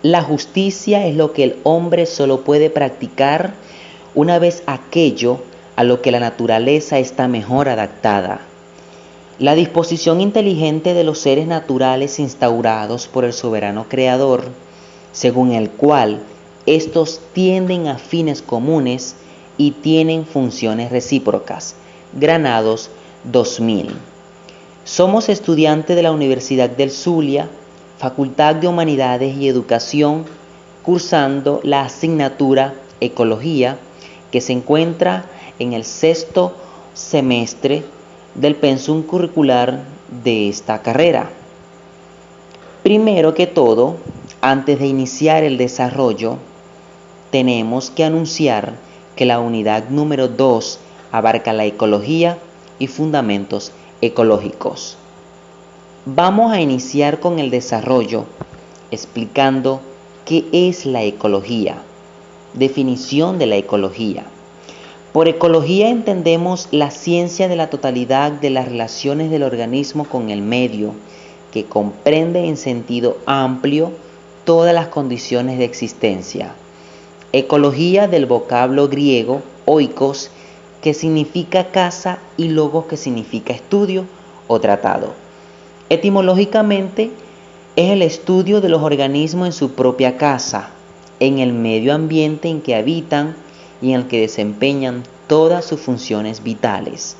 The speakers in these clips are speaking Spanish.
La justicia es lo que el hombre solo puede practicar una vez aquello a lo que la naturaleza está mejor adaptada. La disposición inteligente de los seres naturales instaurados por el soberano creador, según el cual estos tienden a fines comunes y tienen funciones recíprocas. Granados 2000. Somos estudiantes de la Universidad del Zulia, Facultad de Humanidades y Educación, cursando la asignatura Ecología, que se encuentra en el 6º semestre del pensum curricular de esta carrera. Primero que todo, antes de iniciar el desarrollo, tenemos que anunciar que la unidad número 2 abarca la ecología y fundamentos ecológicos. Vamos a iniciar con el desarrollo explicando qué es la ecología. Definición de la ecología. Por ecología entendemos la ciencia de la totalidad de las relaciones del organismo con el medio, que comprende en sentido amplio todas las condiciones de existencia. Ecología del vocablo griego oikos, que significa casa, y logos, que significa estudio o tratado. Etimológicamente es el estudio de los organismos en su propia casa, en el medio ambiente en que habitan y en el que desempeñan todas sus funciones vitales.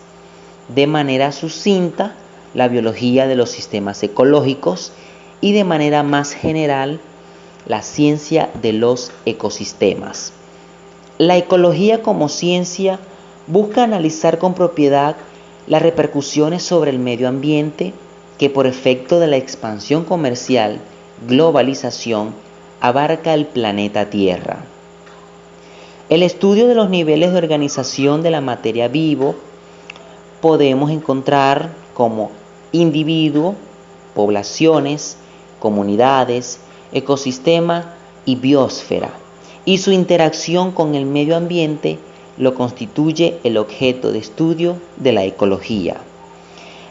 De manera sucinta, la biología de los sistemas ecológicos y de manera más general, la ciencia de los ecosistemas. La ecología como ciencia busca analizar con propiedad las repercusiones sobre el medio ambiente que por efecto de la expansión comercial, globalización, abarca el planeta Tierra. El estudio de los niveles de organización de la materia vivo podemos encontrar como individuo, poblaciones, comunidades, ecosistema y biosfera, y su interacción con el medio ambiente lo constituye el objeto de estudio de la ecología.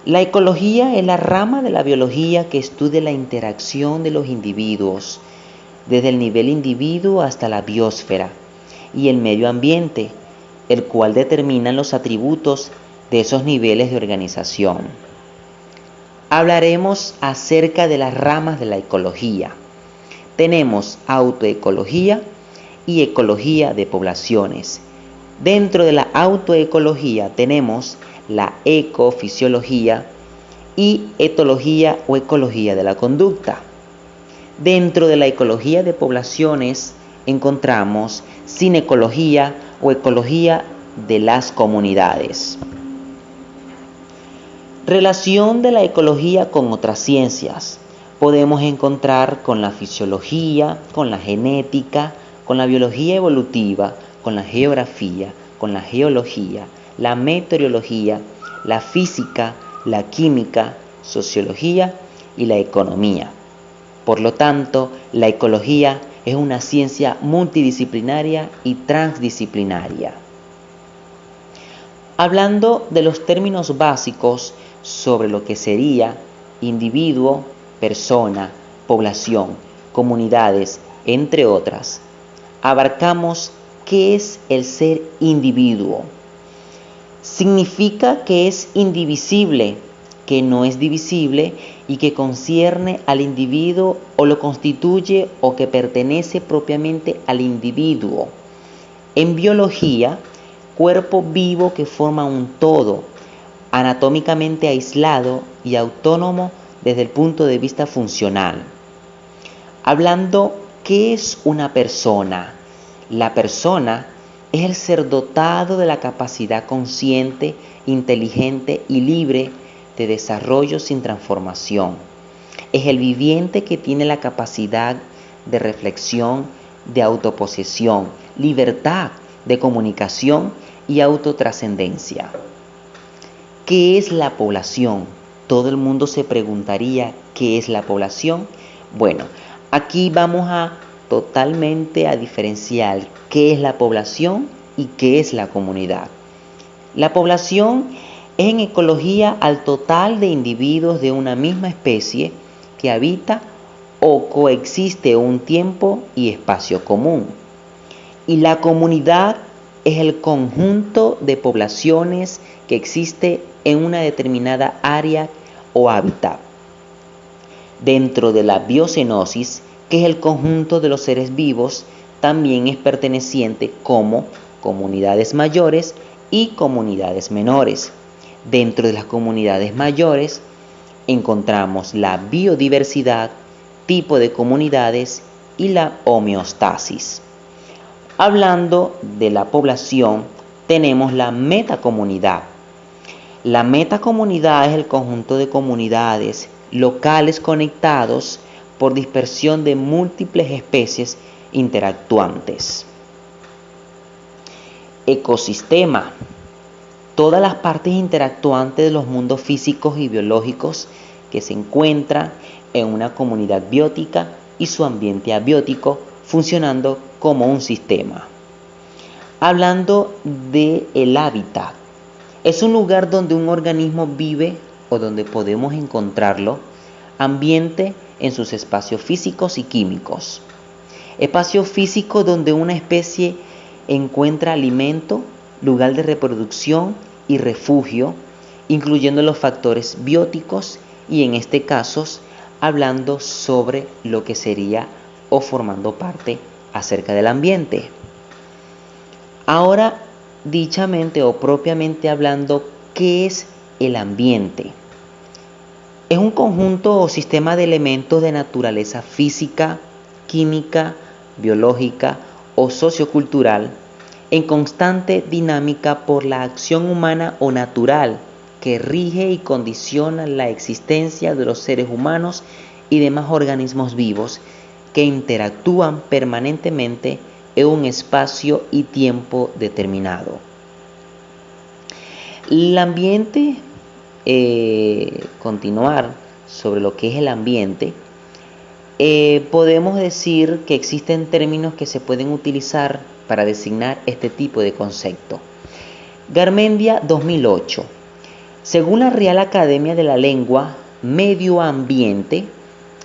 La ecología es la rama de la biología que estudia la interacción de los individuos, desde el nivel individuo hasta la biosfera, y el medio ambiente, el cual determina los atributos de esos niveles de organización. Hablaremos acerca de las ramas de la ecología. Tenemos autoecología y ecología de poblaciones. Dentro de la autoecología tenemos la ecofisiología y etología o ecología de la conducta. Dentro de la ecología de poblaciones encontramos cinecología o ecología de las comunidades. Relación de la ecología con otras ciencias. Podemos encontrar con la fisiología, con la genética, con la biología evolutiva, con la geografía, con la geología, la meteorología, la física, la química, sociología y la economía. Por lo tanto, la ecología es una ciencia multidisciplinaria y transdisciplinaria. Hablando de los términos básicos sobre lo que sería individuo, persona, población, comunidades, entre otras, abarcamos qué es el ser individuo. Significa que es indivisible, que no es divisible y que concierne al individuo o lo constituye o que pertenece propiamente al individuo. En biología, cuerpo vivo que forma un todo, anatómicamente aislado y autónomo desde el punto de vista funcional. Hablando, ¿qué es una persona? La persona es el ser dotado de la capacidad consciente, inteligente y libre de desarrollo sin transformación. Es el viviente que tiene la capacidad de reflexión, de autoposesión, libertad de comunicación y autotrascendencia. ¿Qué es la población? Todo el mundo se preguntaría, ¿qué es la población? Bueno, aquí vamos a totalmente a diferenciar qué es la población y qué es la comunidad. La población es en ecología al total de individuos de una misma especie que habita o coexiste un tiempo y espacio común. Y la comunidad es el conjunto de poblaciones que existe en una determinada área o hábitat. Dentro de la biocenosis, que es el conjunto de los seres vivos, también es perteneciente como comunidades mayores y comunidades menores. Dentro de las comunidades mayores encontramos la biodiversidad, tipo de comunidades y la homeostasis. Hablando de la población, tenemos la metacomunidad. La metacomunidad es el conjunto de comunidades locales conectados por dispersión de múltiples especies interactuantes. Ecosistema. Todas las partes interactuantes de los mundos físicos y biológicos que se encuentran en una comunidad biótica y su ambiente abiótico funcionando como un sistema. Hablando del hábitat, es un lugar donde un organismo vive o donde podemos encontrarlo, ambiente en sus espacios físicos y químicos. Espacio físico donde una especie encuentra alimento, lugar de reproducción y refugio, incluyendo los factores bióticos y en este caso hablando sobre lo que sería o formando parte acerca del ambiente. Ahora, dichamente o propiamente hablando, ¿qué es el ambiente? Es un conjunto o sistema de elementos de naturaleza física, química, biológica o sociocultural en constante dinámica por la acción humana o natural que rige y condiciona la existencia de los seres humanos y demás organismos vivos que interactúan permanentemente en un espacio y tiempo determinado. El ambiente, continuar sobre lo que es el ambiente, podemos decir que existen términos que se pueden utilizar para designar este tipo de concepto. Garmendia 2008. Según la Real Academia de la Lengua, medio ambiente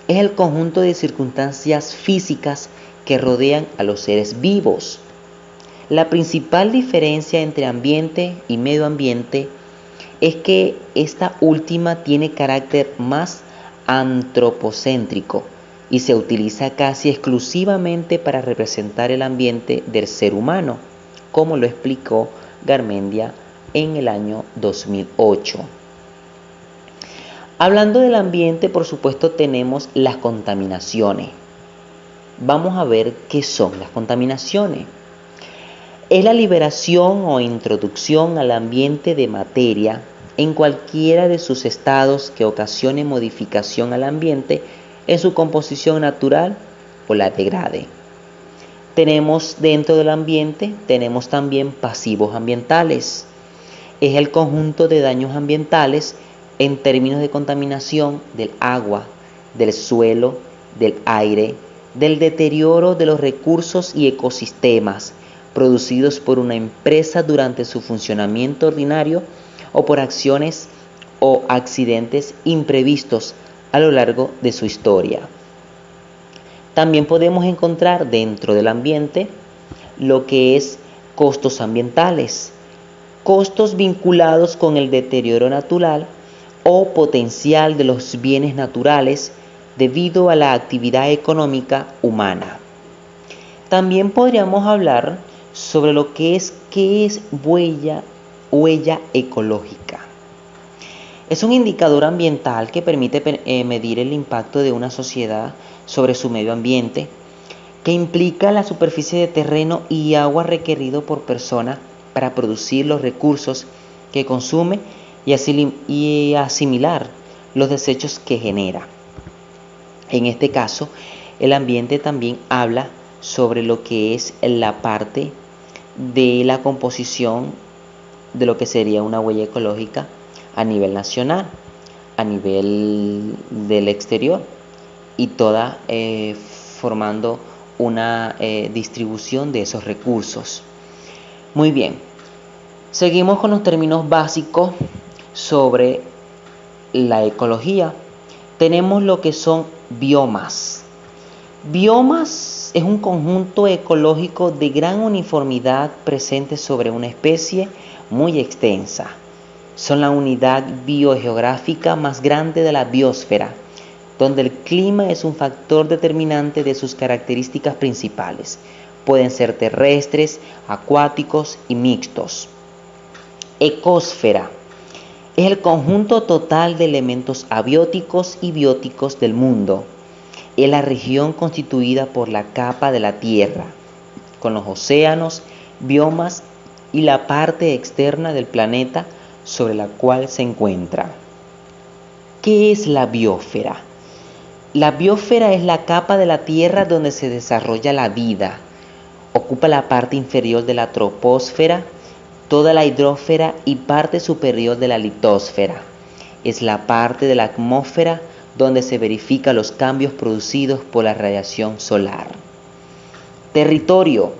es el conjunto de circunstancias físicas que rodean a los seres vivos. La principal diferencia entre ambiente y medio ambiente es que esta última tiene carácter más antropocéntrico y se utiliza casi exclusivamente para representar el ambiente del ser humano, como lo explicó Garmendia en el año 2008. Hablando del ambiente, por supuesto, tenemos las contaminaciones. Vamos a ver qué son las contaminaciones. Es la liberación o introducción al ambiente de materia en cualquiera de sus estados que ocasione modificación al ambiente en su composición natural o la degrade. Tenemos dentro del ambiente, tenemos también pasivos ambientales. Es el conjunto de daños ambientales en términos de contaminación del agua, del suelo, del aire, del deterioro de los recursos y ecosistemas producidos por una empresa durante su funcionamiento ordinario o por acciones o accidentes imprevistos a lo largo de su historia. También podemos encontrar dentro del ambiente lo que es costos ambientales, costos vinculados con el deterioro natural o potencial de los bienes naturales debido a la actividad económica humana. También podríamos hablar sobre lo que es huella ecológica. Es un indicador ambiental que permite medir el impacto de una sociedad sobre su medio ambiente, que implica la superficie de terreno y agua requerido por persona para producir los recursos que consume y asimilar los desechos que genera. En este caso, el ambiente también habla sobre lo que es la parte de la composición de lo que sería una huella ecológica a nivel nacional, a nivel del exterior y toda formando una distribución de esos recursos. Muy bien, seguimos con los términos básicos sobre la ecología. Tenemos lo que son biomas. Biomas es un conjunto ecológico de gran uniformidad presente sobre una especie muy extensa. Son la unidad biogeográfica más grande de la biosfera, donde el clima es un factor determinante de sus características principales. Pueden ser terrestres, acuáticos y mixtos. Ecosfera es el conjunto total de elementos abióticos y bióticos del mundo. Es la región constituida por la capa de la Tierra, con los océanos, biomas y la parte externa del planeta sobre la cual se encuentra. ¿Qué es la biosfera? La biosfera es la capa de la Tierra donde se desarrolla la vida. Ocupa la parte inferior de la troposfera, toda la hidrosfera y parte superior de la litosfera. Es la parte de la atmósfera donde se verifican los cambios producidos por la radiación solar. Territorio.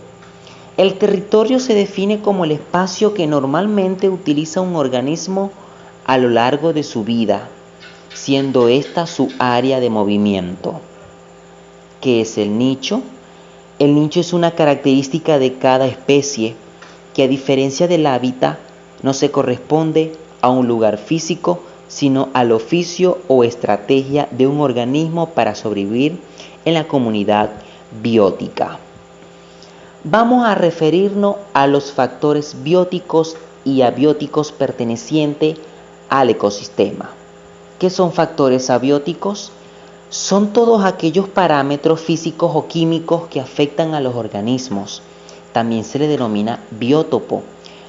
El territorio se define como el espacio que normalmente utiliza un organismo a lo largo de su vida, siendo esta su área de movimiento. ¿Qué es el nicho? El nicho es una característica de cada especie que, a diferencia del hábitat, no se corresponde a un lugar físico, sino al oficio o estrategia de un organismo para sobrevivir en la comunidad biótica. Vamos a referirnos a los factores bióticos y abióticos pertenecientes al ecosistema. ¿Qué son factores abióticos? Son todos aquellos parámetros físicos o químicos que afectan a los organismos. También se le denomina biótopo,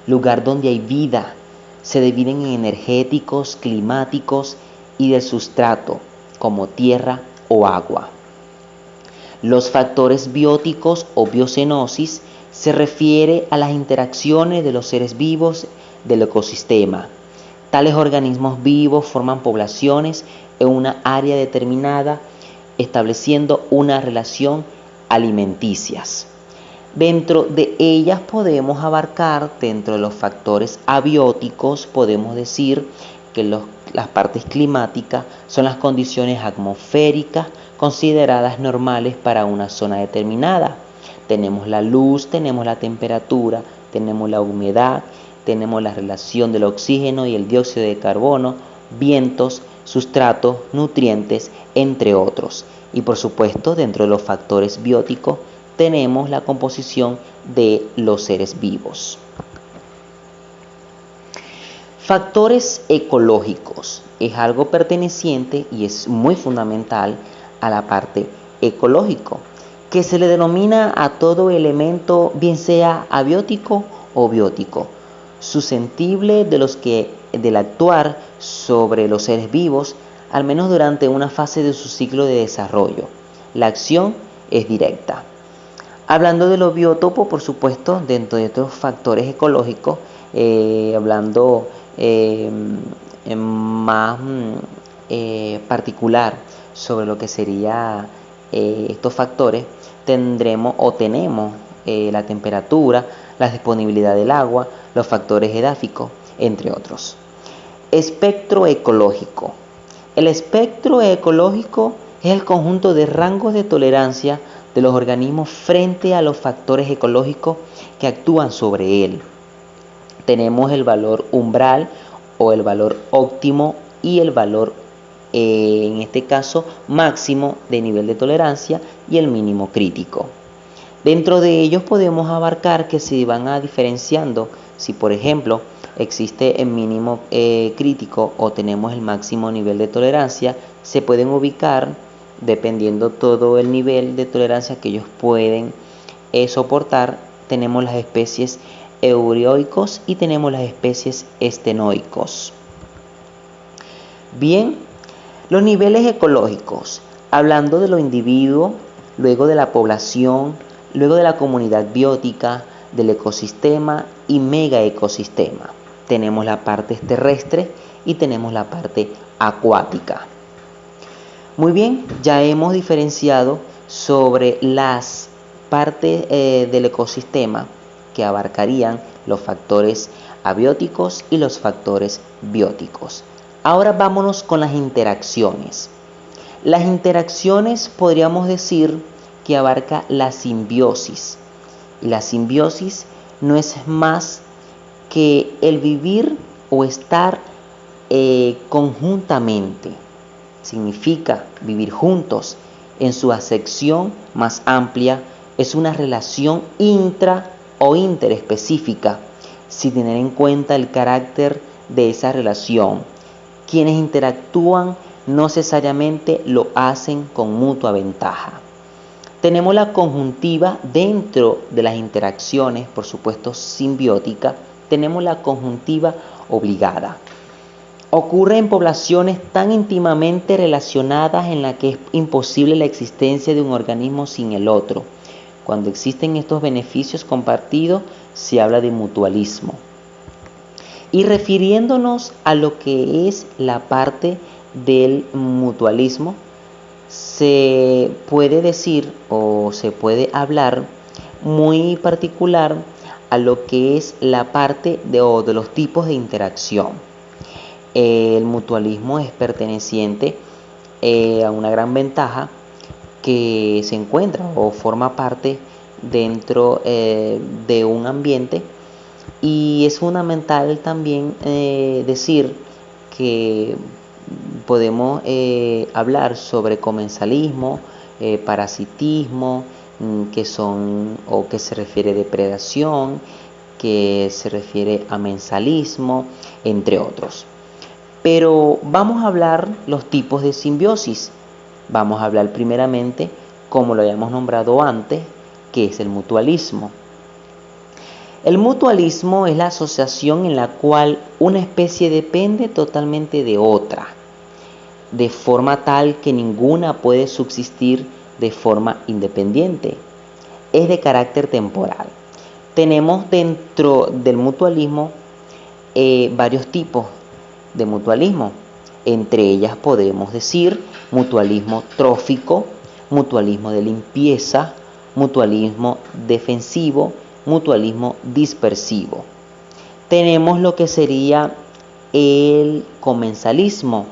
lugar donde hay vida. Se dividen en energéticos, climáticos y del sustrato, como tierra o agua. Los factores bióticos o biocenosis se refiere a las interacciones de los seres vivos del ecosistema. Tales organismos vivos forman poblaciones en una área determinada, estableciendo una relación alimenticias. Dentro de ellas podemos abarcar, dentro de los factores abióticos, podemos decir que las partes climáticas son las condiciones atmosféricas consideradas normales para una zona determinada. Tenemos la luz, tenemos la temperatura, tenemos la humedad, tenemos la relación del oxígeno y el dióxido de carbono, vientos, sustratos, nutrientes, entre otros. Y por supuesto, dentro de los factores bióticos, tenemos la composición de los seres vivos. Factores ecológicos es algo perteneciente y es muy fundamental a la parte ecológico, que se le denomina a todo elemento, bien sea abiótico o biótico, susceptible del actuar sobre los seres vivos, al menos durante una fase de su ciclo de desarrollo. La acción es directa. Hablando de los biótopos, por supuesto, dentro de estos factores ecológicos, hablando más particular sobre lo que sería estos factores, tenemos la temperatura, la disponibilidad del agua, los factores edáficos, entre otros. Espectro ecológico. El espectro ecológico es el conjunto de rangos de tolerancia de los organismos frente a los factores ecológicos que actúan sobre él. Tenemos el valor umbral o el valor óptimo y el valor, en este caso, máximo de nivel de tolerancia y el mínimo crítico. Dentro de ellos podemos abarcar que se van a diferenciando si, por ejemplo, existe el mínimo crítico o tenemos el máximo nivel de tolerancia, se pueden ubicar dependiendo todo el nivel de tolerancia que ellos pueden soportar. Tenemos las especies eukarioicos y tenemos las especies estenoicos. Bien, los niveles ecológicos, hablando de los individuos, luego de la población, luego de la comunidad biótica, del ecosistema y megaecosistema. Tenemos la parte terrestre y tenemos la parte acuática. Muy bien, ya hemos diferenciado sobre las partes del ecosistema que abarcarían los factores abióticos y los factores bióticos. Ahora vámonos con las interacciones. Las interacciones podríamos decir que abarca la simbiosis. Y la simbiosis no es más que el vivir o estar conjuntamente. Significa vivir juntos. En su acepción más amplia es una relación intra o interespecífica, sin tener en cuenta el carácter de esa relación. Quienes interactúan no necesariamente lo hacen con mutua ventaja. Tenemos la conjuntiva dentro de las interacciones, por supuesto simbiótica, tenemos la conjuntiva obligada. Ocurre en poblaciones tan íntimamente relacionadas en la que es imposible la existencia de un organismo sin el otro. Cuando existen estos beneficios compartidos, se habla de mutualismo. Y refiriéndonos a lo que es la parte del mutualismo, se puede decir o se puede hablar muy particular a lo que es la parte de los tipos de interacción. El mutualismo es perteneciente a una gran ventaja que se encuentra o forma parte dentro de un ambiente, y es fundamental también decir que podemos hablar sobre comensalismo, parasitismo, que son o que se refiere a depredación, que se refiere a mensalismo, entre otros. Pero vamos a hablar los tipos de simbiosis. Vamos a hablar primeramente, como lo habíamos nombrado antes, que es el mutualismo. El mutualismo es la asociación en la cual una especie depende totalmente de otra, de forma tal que ninguna puede subsistir de forma independiente. Es de carácter temporal. Tenemos dentro del mutualismo varios tipos de mutualismo. Entre ellas podemos decir mutualismo trófico, mutualismo de limpieza, mutualismo defensivo, mutualismo dispersivo. Tenemos lo que sería el comensalismo.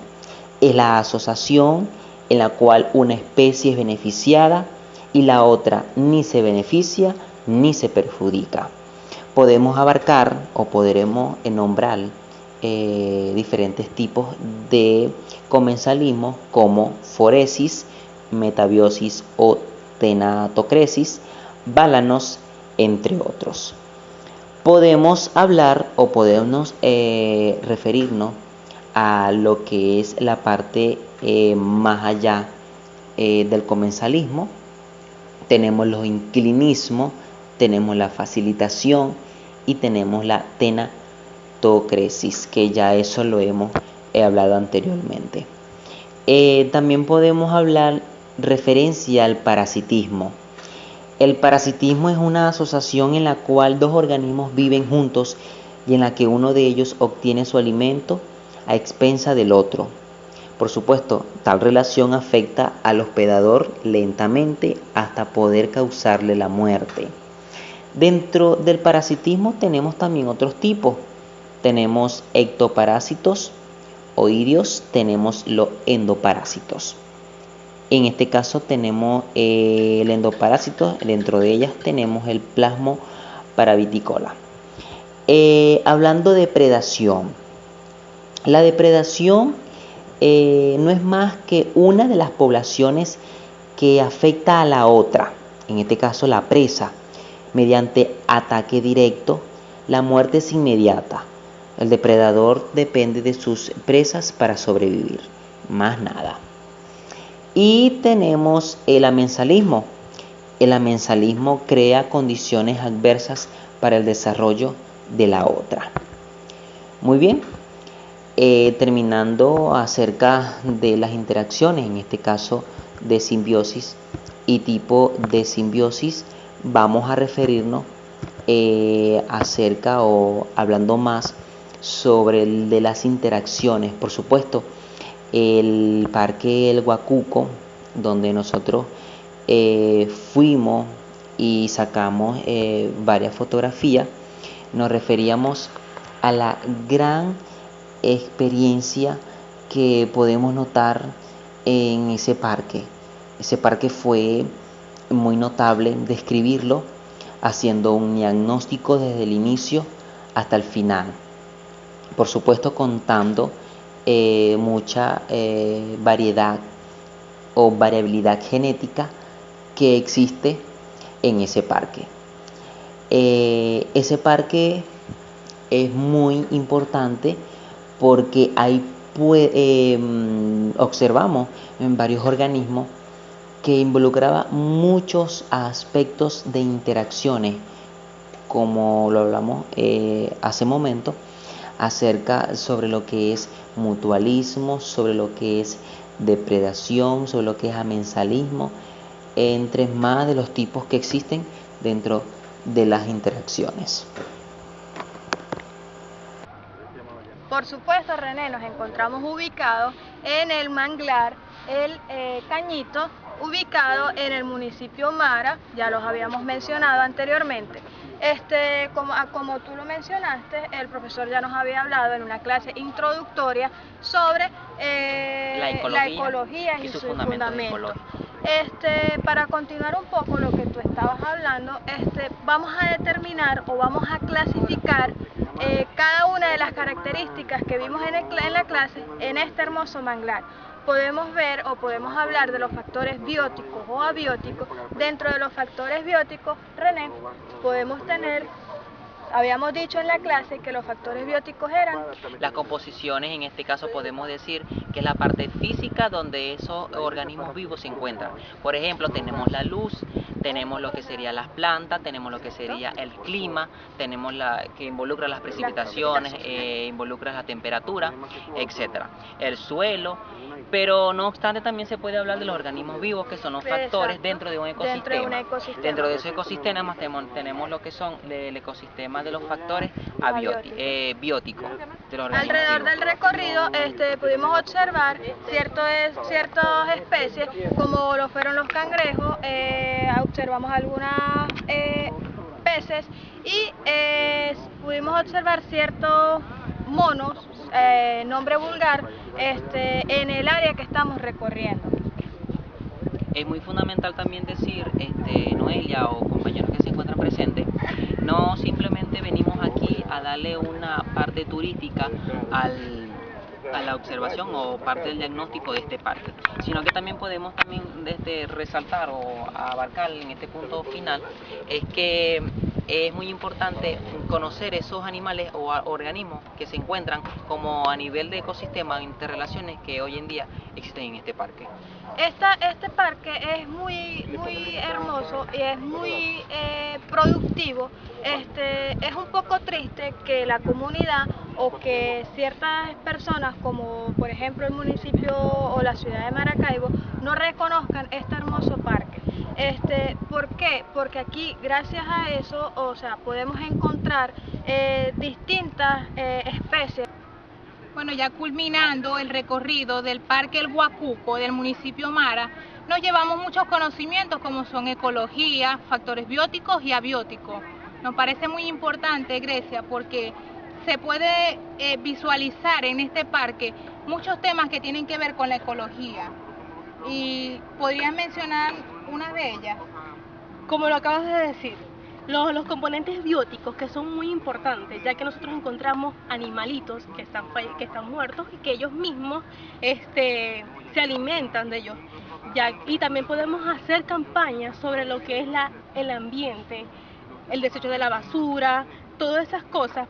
Es la asociación en la cual una especie es beneficiada y la otra ni se beneficia ni se perjudica. Podemos abarcar o podremos nombrar diferentes tipos de comensalismo como foresis, metabiosis o tenatocresis, bálanos, entre otros. Podemos hablar o podemos referirnos a lo que es la parte más allá del comensalismo. Tenemos los inclinismos, tenemos la facilitación y tenemos la tenatocresis, que ya eso lo hemos hablado anteriormente. También podemos hablar referencia al parasitismo. El parasitismo es una asociación en la cual dos organismos viven juntos y en la que uno de ellos obtiene su alimento a expensa del otro. Por supuesto, tal relación afecta al hospedador lentamente hasta poder causarle la muerte. Dentro del parasitismo tenemos también otros tipos. Tenemos ectoparásitos, oídeos, tenemos los endoparásitos. En este caso tenemos el endoparásito, dentro de ellas tenemos el plasmo parabiticola. Hablando de predación, la depredación no es más que una de las poblaciones que afecta a la otra, en este caso la presa, mediante ataque directo. La muerte es inmediata. El depredador depende de sus presas para sobrevivir, más nada. Y tenemos el amensalismo. El amensalismo crea condiciones adversas para el desarrollo de la otra. Muy bien, terminando acerca de las interacciones, en este caso de simbiosis y tipo de simbiosis, vamos a referirnos acerca o hablando más sobre el de las interacciones. Por supuesto, el Parque El Huacuco, donde nosotros fuimos y sacamos varias fotografías, nos referíamos a la gran experiencia que podemos notar en ese parque. Ese parque fue muy notable describirlo haciendo un diagnóstico desde el inicio hasta el final. Por supuesto contando mucha variedad o variabilidad genética que existe en ese parque. Ese parque es muy importante porque ahí observamos en varios organismos que involucraba muchos aspectos de interacciones, como lo hablamos hace momento, acerca sobre lo que es mutualismo, sobre lo que es depredación, sobre lo que es amensalismo, entre más de los tipos que existen dentro de las interacciones. Por supuesto, René, nos encontramos ubicados en el manglar El Cañito, ubicado en el municipio Mara, ya los habíamos mencionado anteriormente. Como tú lo mencionaste, el profesor ya nos había hablado en una clase introductoria sobre la ecología y sus fundamentos. Para continuar un poco lo que tú estabas hablando, vamos a determinar o vamos a clasificar cada una de las características que vimos en la clase en este hermoso manglar. Podemos ver o podemos hablar de los factores bióticos o abióticos. Dentro de los factores bióticos, René, podemos tener, habíamos dicho en la clase que los factores bióticos eran las composiciones. En este caso podemos decir que es la parte física donde esos organismos vivos se encuentran. Por ejemplo, tenemos la luz, tenemos lo que serían las plantas, tenemos lo que sería el clima, tenemos que involucra las precipitaciones, involucra la temperatura, etcétera. El suelo, pero no obstante también se puede hablar de los organismos vivos, que son los factores dentro de un ecosistema. Dentro de ese ecosistema tenemos lo que son el ecosistema de los factores bióticos. Alrededor del recorrido pudimos observar ciertas especies, como lo fueron los cangrejos, observamos algunas peces y pudimos observar ciertos monos, nombre vulgar, en el área que estamos recorriendo. Es muy fundamental también decir, Noelia o compañeros que se encuentran presentes, no simplemente venimos aquí a darle una parte turística a la observación o parte del diagnóstico de este parque, sino que también podemos resaltar o abarcar en este punto final, es que es muy importante conocer esos animales o organismos que se encuentran como a nivel de ecosistema, interrelaciones que hoy en día existen en este parque. Este parque es muy hermoso y es muy productivo. Es un poco triste que la comunidad o que ciertas personas, como por ejemplo el municipio o la ciudad de Maracaibo, no reconozcan este hermoso parque. ¿Por qué? Porque aquí, gracias a eso, podemos encontrar distintas especies. Bueno, ya culminando el recorrido del Parque El Huacuco del municipio Mara, nos llevamos muchos conocimientos como son ecología, factores bióticos y abióticos. Nos parece muy importante, Grecia, porque se puede visualizar en este parque muchos temas que tienen que ver con la ecología. ¿Y podrías mencionar una de ellas? Como lo acabas de decir, los componentes bióticos, que son muy importantes, ya que nosotros encontramos animalitos que están muertos y que ellos mismos se alimentan de ellos. Y también podemos hacer campañas sobre lo que es el ambiente, el desecho de la basura, todas esas cosas.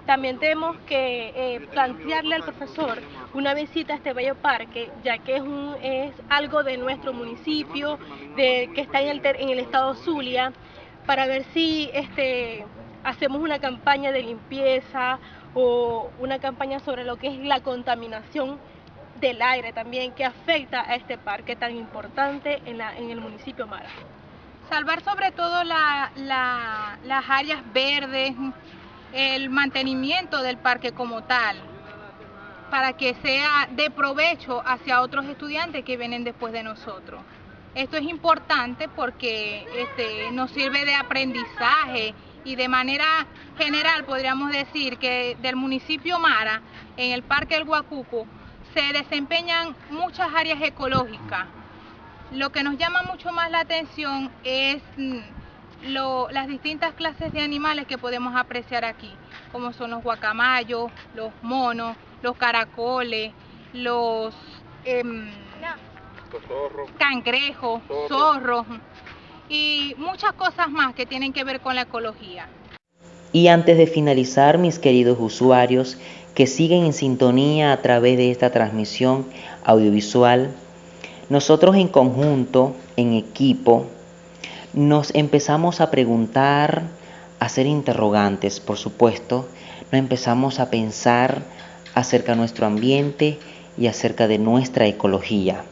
También tenemos que plantearle al profesor una visita a este bello parque, ya que es algo de nuestro municipio, que está en el estado Zulia, para ver si hacemos una campaña de limpieza o una campaña sobre lo que es la contaminación del aire también, que afecta a este parque tan importante en el municipio Mara. Salvar sobre todo las áreas verdes, el mantenimiento del parque como tal, para que sea de provecho hacia otros estudiantes que vienen después de nosotros. Esto es importante porque nos sirve de aprendizaje y de manera general podríamos decir que del municipio Mara, en el Parque El Huacuco, se desempeñan muchas áreas ecológicas Lo que nos llama mucho más la atención es las distintas clases de animales que podemos apreciar aquí, como son los guacamayos, los monos, los caracoles, los cangrejos, zorros y muchas cosas más que tienen que ver con la ecología. Y antes de finalizar, mis queridos usuarios que siguen en sintonía a través de esta transmisión audiovisual, nosotros en conjunto, en equipo, nos empezamos a preguntar, a hacer interrogantes, por supuesto, nos empezamos a pensar acerca de nuestro ambiente y acerca de nuestra ecología.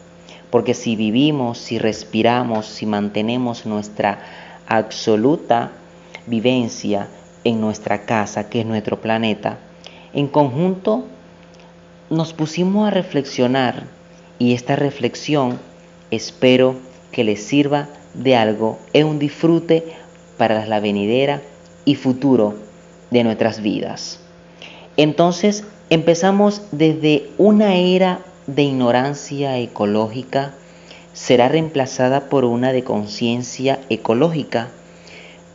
Porque si vivimos, si respiramos, si mantenemos nuestra absoluta vivencia en nuestra casa, que es nuestro planeta, en conjunto nos pusimos a reflexionar y esta reflexión espero que les sirva de algo, es un disfrute para la venidera y futuro de nuestras vidas. Entonces empezamos desde una era de ignorancia ecológica, será reemplazada por una de conciencia ecológica.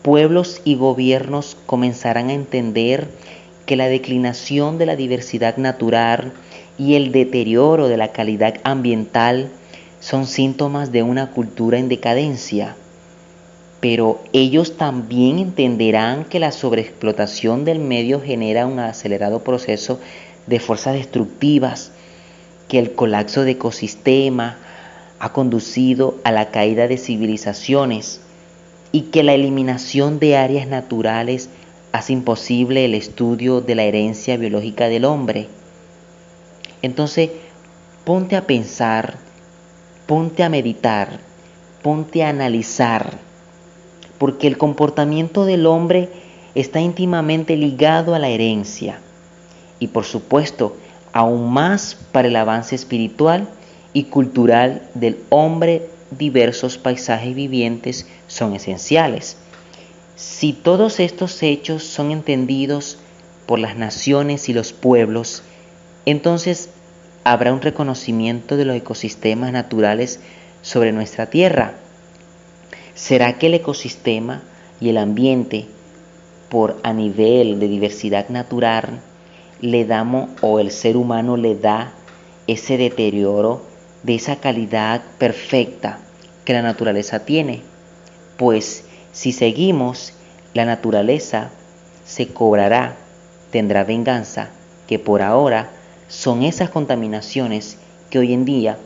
Pueblos y gobiernos comenzarán a entender que la declinación de la diversidad natural y el deterioro de la calidad ambiental son síntomas de una cultura en decadencia. Pero ellos también entenderán que la sobreexplotación del medio genera un acelerado proceso de fuerzas destructivas, que el colapso de ecosistemas ha conducido a la caída de civilizaciones y que la eliminación de áreas naturales hace imposible el estudio de la herencia biológica del hombre. Entonces, ponte a pensar, ponte a meditar, ponte a analizar, porque el comportamiento del hombre está íntimamente ligado a la herencia y, por supuesto, aún más para el avance espiritual y cultural del hombre. Diversos paisajes vivientes son esenciales. Si todos estos hechos son entendidos por las naciones y los pueblos, entonces habrá un reconocimiento de los ecosistemas naturales sobre nuestra tierra. ¿Será que el ecosistema y el ambiente, por a nivel de diversidad natural, le damos o el ser humano le da ese deterioro de esa calidad perfecta que la naturaleza tiene? Pues si seguimos, la naturaleza se cobrará, tendrá venganza, que por ahora son esas contaminaciones que hoy en día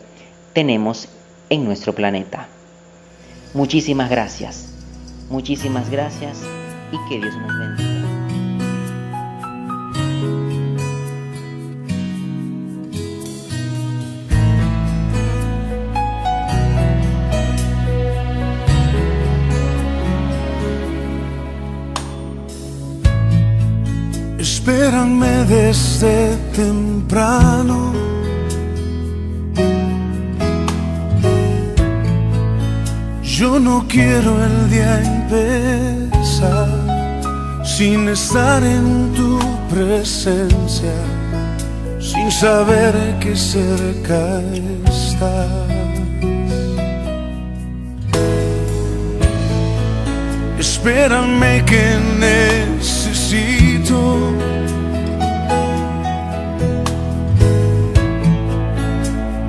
tenemos en nuestro planeta. Muchísimas gracias y que Dios nos bendiga. Espéranme desde temprano, yo no quiero el día empezar sin estar en tu presencia, sin saber que cerca estás. Espérame que necesito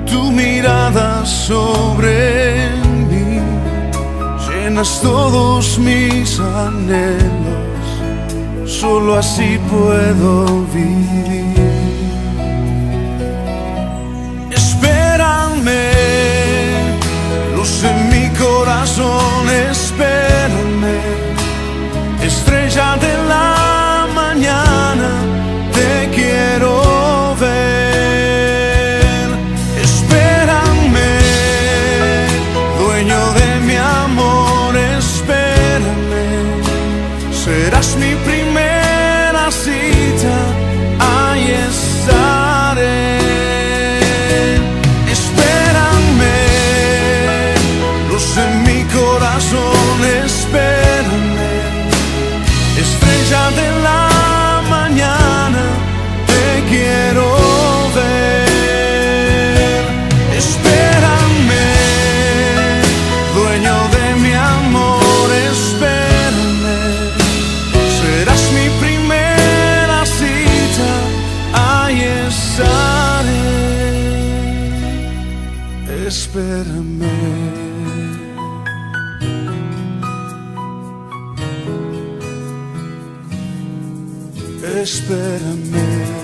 tu mirada sobre mí, llenas todos mis anhelos, solo así puedo vivir. Espérame, luz en mi corazón, espérame, estrella de la mañana, te quiero ver. Espérame, dueño de mi amor, espérame, serás mi primera cita, ahí estaré. Espérame, luz en mi corazón, espérame, estrella espérame. Espérame.